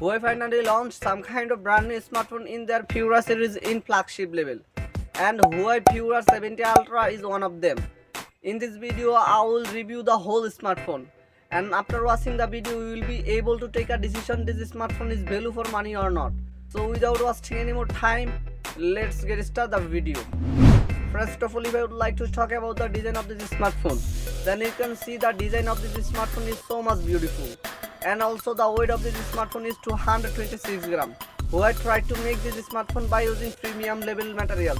Huawei finally launched some kind of brand new smartphone in their Pura series in flagship level, and Huawei Pura 70 Ultra is one of them. In this video, I will review the whole smartphone, and after watching the video, you will be able to take a decision this smartphone is value for money or not. So without wasting any more time, let's get started the video. First of all, if I would like to talk about the design of this smartphone, then you can see the design of this smartphone is so much beautiful. And also the weight of this smartphone is 226 grams. Huawei tried to make this smartphone by using premium level materials.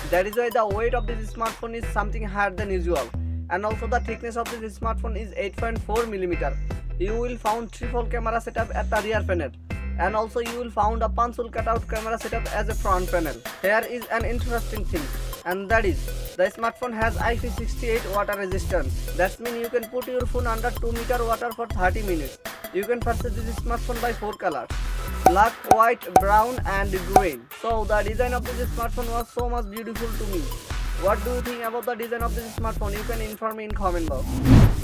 That is why the weight of this smartphone is something higher than usual. And also the thickness of this smartphone is 8.4 mm. You will find triple camera setup at the rear panel. And also you will find a punch hole cutout camera setup as a front panel. Here is an interesting thing, and that is the smartphone has IP68 water resistance. That means you can put your phone under 2 meter water for 30 minutes. You can purchase this smartphone by 4 colors: black, white, brown and green. So the design of this smartphone was so much beautiful to me. What do you think about the design of this smartphone? You can inform me in comment box.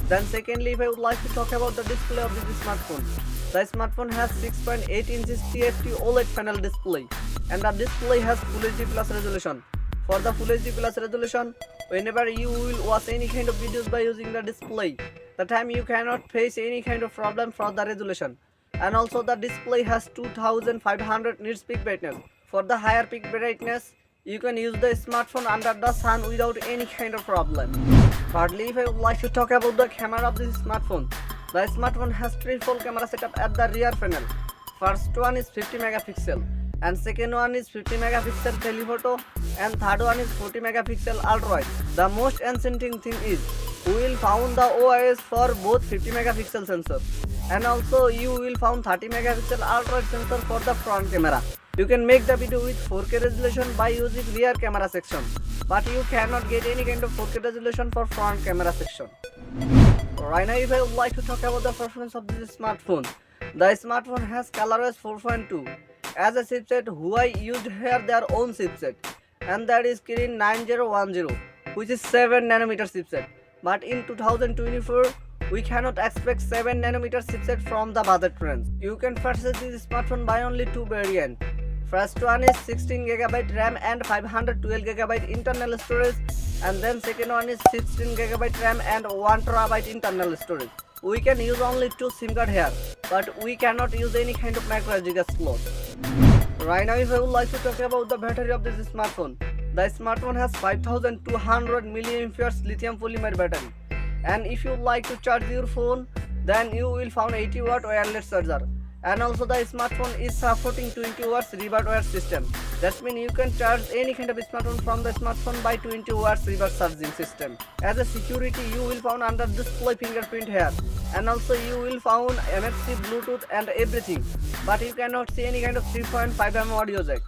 Then secondly, if I would like to talk about the display of this smartphone. The smartphone has 6.8 inches TFT OLED panel display, and the display has Full HD Plus resolution. For the Full HD Plus resolution, whenever you will watch any kind of videos by using the display, the time you cannot face any kind of problem for the resolution. And also the display has 2500 nits peak brightness. For the higher peak brightness, you can use the smartphone under the sun without any kind of problem. Thirdly, if I would like to talk about the camera of this smartphone, the smartphone has triple camera setup at the rear panel. First one is 50 megapixel, and second one is 50 megapixel telephoto, and third one is 40 megapixel ultra wide. The most enchanting thing is we will found the OIS for both 50 megapixel sensor, and also you will found 30 megapixel ultra wide sensor for the front camera. You can make the video with 4K resolution by using rear camera section, but you cannot get any kind of 4K resolution for front camera section. Right now, if I would like to talk about the performance of this smartphone, the smartphone has ColorOS 4.2. As a chipset, Huawei used here their own chipset, and that is Kirin 9010, which is 7 nanometer chipset. But in 2024, we cannot expect 7 nanometer chipset from the budget range. You can purchase this smartphone by only two variants. First one is 16GB RAM and 512GB internal storage, and then second one is 16GB RAM and 1TB internal storage. We can use only two SIM card here, but we cannot use any kind of microSD slot. Right now, if I would like to talk about the battery of this smartphone, the smartphone has 5200 mAh lithium polymer battery, and if you like to charge your phone, then you will find 80 watt wireless charger. And also the smartphone is supporting 20 watts reverse wire system. That means you can charge any kind of smartphone from the smartphone by 20 watts reverse charging system. As a security, you will find under display fingerprint here, and also you will find NFC, Bluetooth and everything, but you cannot see any kind of 3.5mm audio jack.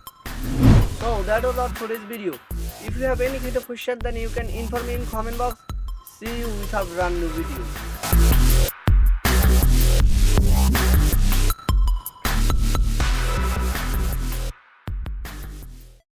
So that was all for this video. If you have any kind of question, then you can inform me in comment box. See you with a brand new video.